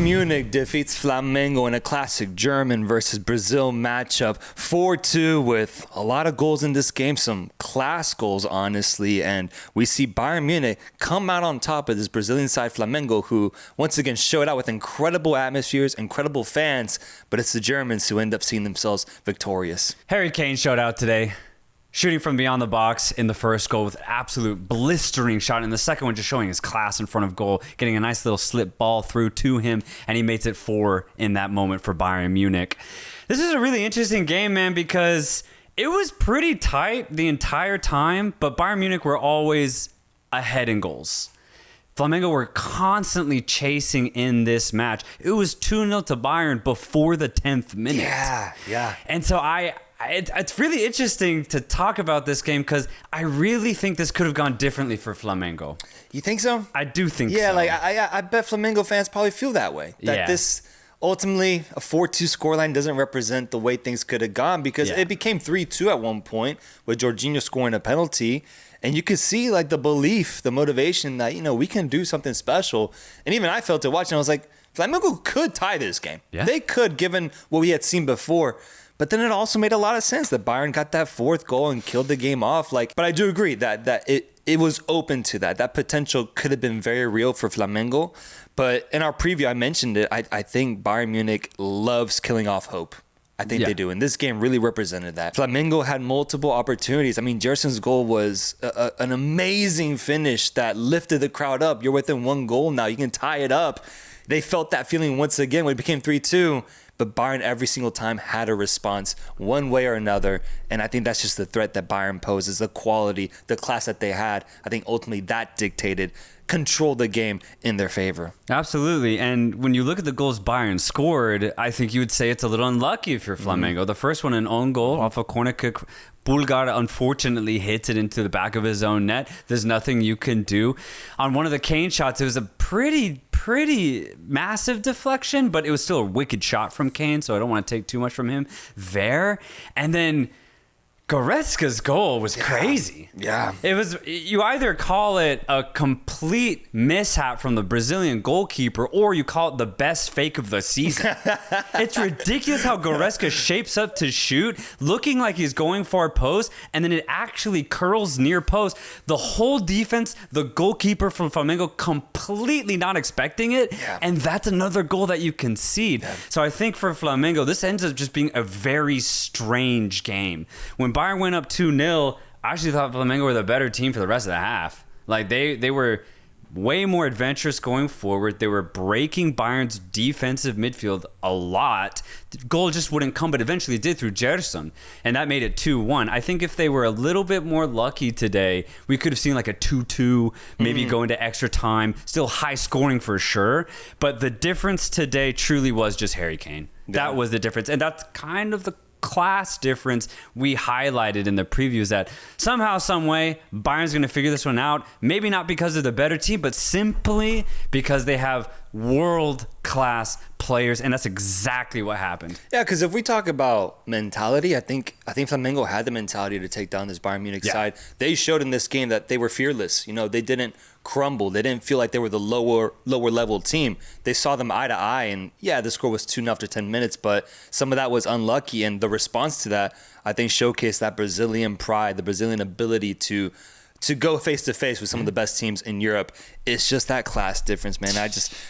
Munich defeats Flamengo in a classic German versus Brazil matchup 4-2 with a lot of goals in this game, some class goals, honestly. And we see Bayern Munich come out on top of this Brazilian side Flamengo, who once again showed out with incredible atmospheres, incredible fans, but it's the Germans who end up seeing themselves victorious. Harry Kane showed out today, shooting from beyond the box in the first goal with an absolute blistering shot. And the second one just showing his class in front of goal, getting a nice little slip ball through to him. And he makes it 4 in that moment for Bayern Munich. This is a really interesting game, man, because it was pretty tight the entire time, but Bayern Munich were always ahead in goals. Flamengo were constantly chasing in this match. It was 2-0 to Bayern before the 10th minute. Yeah. And so it's really interesting to talk about this game because I really think this could have gone differently for Flamengo. You think so? I do think so. Yeah, like I bet Flamengo fans probably feel that way. That this ultimately a 4-2 scoreline doesn't represent the way things could have gone because it became 3-2 at one point with Jorginho scoring a penalty. And you could see like the belief, the motivation that, we can do something special. And even I felt it watching. I was like, Flamengo could tie this game. Yeah. They could, given what we had seen before. But then it also made a lot of sense that Bayern got that fourth goal and killed the game off. But I do agree that it was open to that. That potential could have been very real for Flamengo. But in our preview, I mentioned it. I think Bayern Munich loves killing off hope. I think they do. And this game really represented that. Flamengo had multiple opportunities. I mean, Gerson's goal was an amazing finish that lifted the crowd up. You're within one goal now. You can tie it up. They felt that feeling once again when it became 3-2. But Bayern every single time had a response one way or another. And I think that's just the threat that Bayern poses, the quality, the class that they had. I think ultimately that dictated, controlled the game in their favor. Absolutely. And when you look at the goals Bayern scored, I think you would say it's a little unlucky for Flamengo. The first one, an own goal off a corner kick. Bulgar unfortunately hits it into the back of his own net. There's nothing you can do. On one of the Kane shots, it was a pretty massive deflection, but it was still a wicked shot from Kane, so I don't want to take too much from him there. And then Goretzka's goal was crazy. Yeah. It was, you either call it a complete mishap from the Brazilian goalkeeper or you call it the best fake of the season. It's ridiculous how Goretzka shapes up to shoot, looking like he's going for a post, and then it actually curls near post. The whole defense, the goalkeeper from Flamengo completely not expecting it, and that's another goal that you concede. So I think for Flamengo, this ends up just being a very strange game. When Bayern went up 2-0, I actually thought Flamengo were the better team for the rest of the half. Like they were way more adventurous going forward. They were breaking Bayern's defensive midfield a lot. The goal just wouldn't come, but eventually it did through Gerson, and that made it 2-1. I think if they were a little bit more lucky today, we could have seen like a 2-2, maybe go into extra time. Still high scoring for sure, but the difference today truly was just Harry Kane. That was the difference, and that's kind of the class difference we highlighted in the previews, that somehow, some way, Bayern's going to figure this one out. Maybe not because they're the better team, but simply because they have world-class players, and that's exactly what happened. Yeah, because if we talk about mentality, I think Flamengo had the mentality to take down this Bayern Munich side. They showed in this game that they were fearless. They didn't crumble. They didn't feel like they were the lower level team. They saw them eye to eye, and the score was 2-0 after 10 minutes, but some of that was unlucky, and the response to that, I think, showcased that Brazilian pride, the Brazilian ability to go face to face with some of the best teams in Europe. It's just that class difference, man.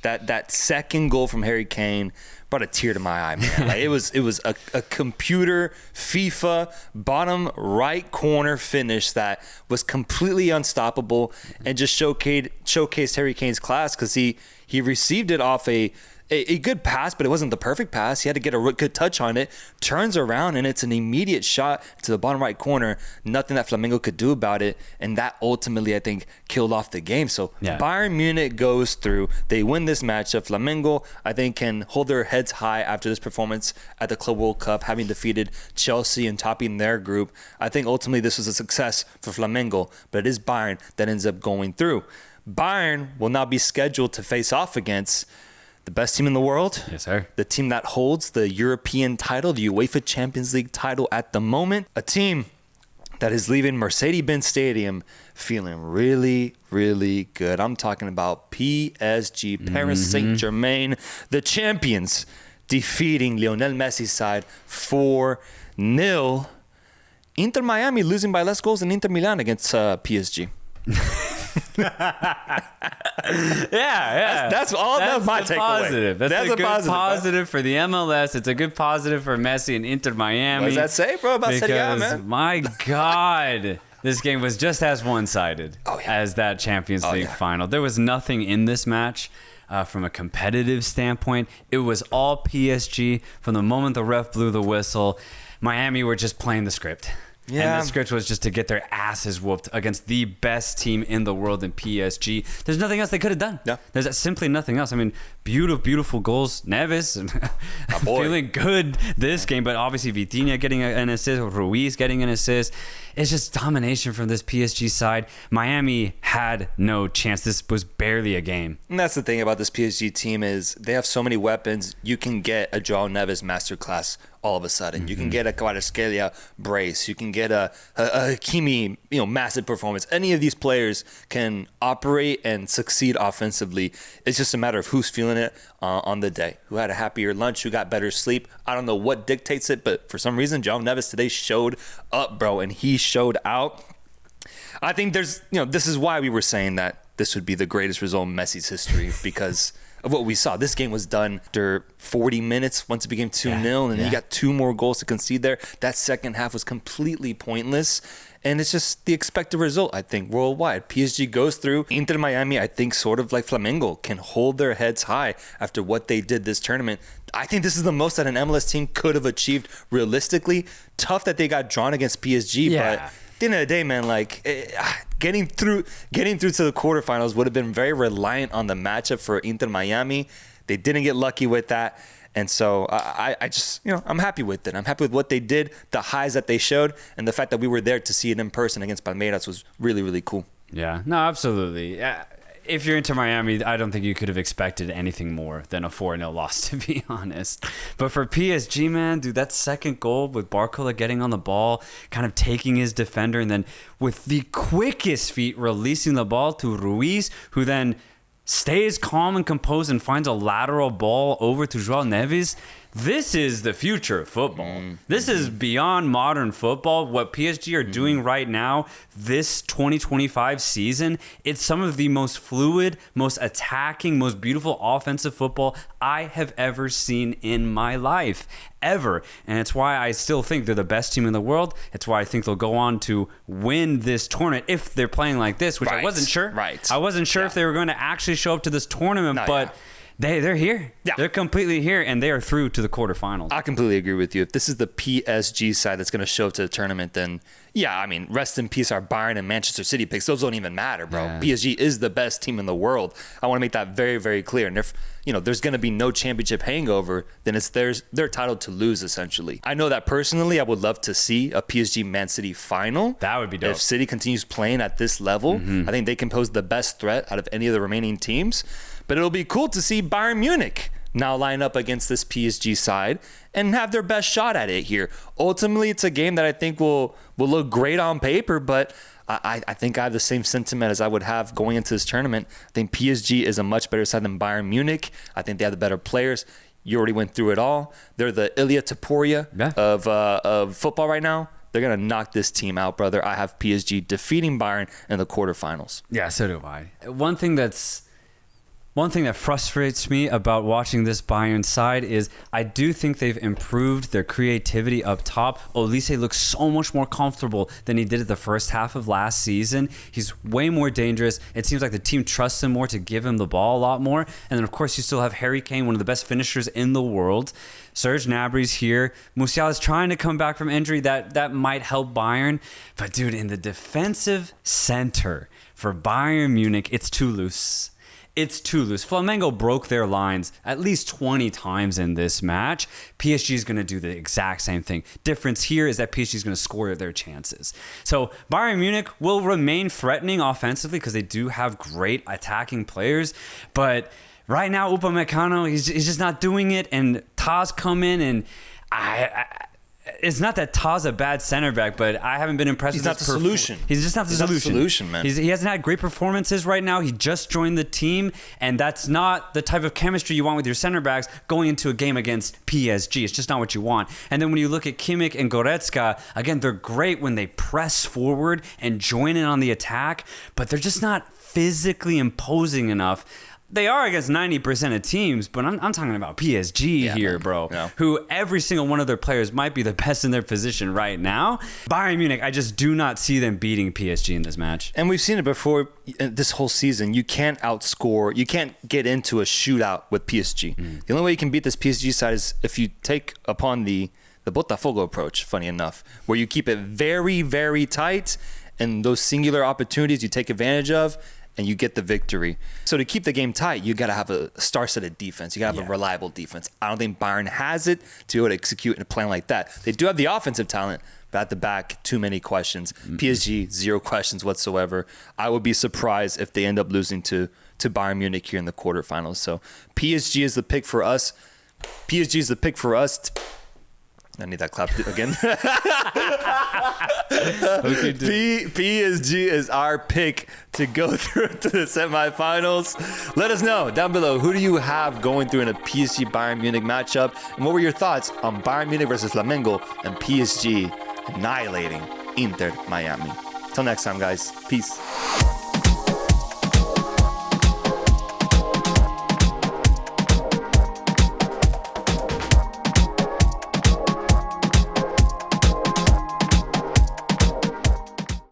That second goal from Harry Kane brought a tear to my eye, man. Like, it was a computer FIFA bottom right corner finish that was completely unstoppable and just showcased Harry Kane's class, because he received it off a good pass, but it wasn't the perfect pass. He had to get a good touch on it, turns around, and it's an immediate shot to the bottom right corner. Nothing that Flamengo could do about it, and that ultimately, I think, killed off the game. So Bayern Munich goes through. They win this matchup. Flamengo, I think, can hold their heads high after this performance at the Club World Cup, having defeated Chelsea and topping their group. I think ultimately this was a success for Flamengo, but it is Bayern that ends up going through. Bayern will now be scheduled to face off against the best team in the world. Yes, sir. The team that holds the European title, the UEFA Champions League title at the moment. A team that is leaving Mercedes-Benz Stadium feeling really, really good. I'm talking about PSG, Paris Saint-Germain, the champions, defeating Lionel Messi's side 4-0. Inter Miami losing by less goals than Inter Milan against PSG. That's all. That's my takeaway. Positive. That's a good positive for the MLS. It's a good positive for Messi and Inter Miami. What does that say, bro, about Serie A, man? My God, this game was just as one-sided as that Champions League final. There was nothing in this match. From a competitive standpoint, it was all PSG from the moment the ref blew the whistle. Miami were just playing the script. Yeah. And the script was just to get their asses whooped against the best team in the world in PSG. There's nothing else they could have done. Yeah. There's simply nothing else. I mean, beautiful goals. Neves, feeling good this game, but obviously Vitinha getting an assist, Ruiz getting an assist. It's just domination from this PSG side. Miami had no chance. This was barely a game. And that's the thing about this PSG team is they have so many weapons. You can get a João Neves masterclass all of a sudden. You can get a Kvaratskhelia brace. You can get a Hakimi, massive performance. Any of these players can operate and succeed offensively. It's just a matter of who's feeling it on the day. Who had a happier lunch, who got better sleep. I don't know what dictates it, but for some reason, João Neves today showed up, bro, and he showed out. I think this is why we were saying that this would be the greatest result in Messi's history because of what we saw. This game was done after 40 minutes once it became 2-0, and he got 2 more goals to concede there. That second half was completely pointless, and it's just the expected result, I think, worldwide. PSG goes through. Inter Miami, I think, sort of like Flamengo, can hold their heads high after what they did this tournament. I think this is the most that an MLS team could have achieved realistically. Tough that they got drawn against PSG, but at the end of the day, man, getting through to the quarterfinals would have been very reliant on the matchup for Inter Miami. They didn't get lucky with that. And so I just, I'm happy with it. I'm happy with what they did, the highs that they showed, and the fact that we were there to see it in person against Palmeiras was really, really cool. Yeah, no, absolutely. If you're into Miami, I don't think you could have expected anything more than a 4-0 loss, to be honest. But for PSG, man, dude, that second goal with Barcola getting on the ball, kind of taking his defender, and then with the quickest feet releasing the ball to Ruiz, who then stays calm and composed and finds a lateral ball over to João Neves. This is the future of football. This is beyond modern football. What PSG are doing right now, this 2025 season, it's some of the most fluid, most attacking, most beautiful offensive football I have ever seen in my life. Ever. And it's why I still think they're the best team in the world. It's why I think they'll go on to win this tournament if they're playing like this, which I wasn't sure. I wasn't sure if they were going to actually show up to this tournament, but they're here. Yeah. They're completely here, and they are through to the quarterfinals. I completely agree with you. If this is the PSG side that's going to show up to the tournament, then rest in peace our Bayern and Manchester City picks. Those don't even matter, bro. Yeah. PSG is the best team in the world. I want to make that very, very clear. And if there's going to be no championship hangover, then it's they're entitled to lose, essentially. I know that personally, I would love to see a PSG Man City final. That would be dope. If City continues playing at this level, I think they can pose the best threat out of any of the remaining teams. But it'll be cool to see Bayern Munich now line up against this PSG side and have their best shot at it here. Ultimately, it's a game that I think will look great on paper, but I think I have the same sentiment as I would have going into this tournament. I think PSG is a much better side than Bayern Munich. I think they have the better players. You already went through it all. They're the Ilya Taporia of football right now. They're going to knock this team out, brother. I have PSG defeating Bayern in the quarterfinals. Yeah, so do I. One thing that frustrates me about watching this Bayern side is I do think they've improved their creativity up top. Olise looks so much more comfortable than he did at the first half of last season. He's way more dangerous. It seems like the team trusts him more to give him the ball a lot more. And then, of course, you still have Harry Kane, one of the best finishers in the world. Serge Gnabry's here. Musiala's trying to come back from injury. That might help Bayern. But, dude, in the defensive center for Bayern Munich, it's too loose. It's too loose. Flamengo broke their lines at least 20 times in this match. PSG is going to do the exact same thing. Difference here is that PSG is going to score their chances. So Bayern Munich will remain threatening offensively because they do have great attacking players. But right now, Upamecano, he's just not doing it. And Taz come in and it's not that Ta's a bad center back, but I haven't been impressed with his solution. He's just not the solution, man. He hasn't had great performances right now. He just joined the team, and that's not the type of chemistry you want with your center backs going into a game against PSG. It's just not what you want. And then when you look at Kimmich and Goretzka, again, they're great when they press forward and join in on the attack, but they're just not physically imposing enough. They are against 90% of teams, but I'm talking about PSG here, man. Bro. Yeah. Who every single one of their players might be the best in their position right now. Bayern Munich, I just do not see them beating PSG in this match. And we've seen it before this whole season. You can't outscore. You can't get into a shootout with PSG. The only way you can beat this PSG side is if you take upon the Botafogo approach, funny enough, where you keep it very, very tight, and those singular opportunities you take advantage of, and you get the victory. So to keep the game tight, you got to have a star-studded defense. You got to have a reliable defense. I don't think Bayern has it to be able to execute in a plan like that. They do have the offensive talent, but at the back, too many questions. PSG, 0 questions whatsoever. I would be surprised if they end up losing to Bayern Munich here in the quarterfinals. So PSG is the pick for us. PSG is the pick for us. I need that clap again. PSG is our pick to go through to the semifinals. Let us know down below, who do you have going through in a PSG Bayern Munich matchup? And what were your thoughts on Bayern Munich versus Flamengo and PSG annihilating Inter Miami? Till next time, guys. Peace.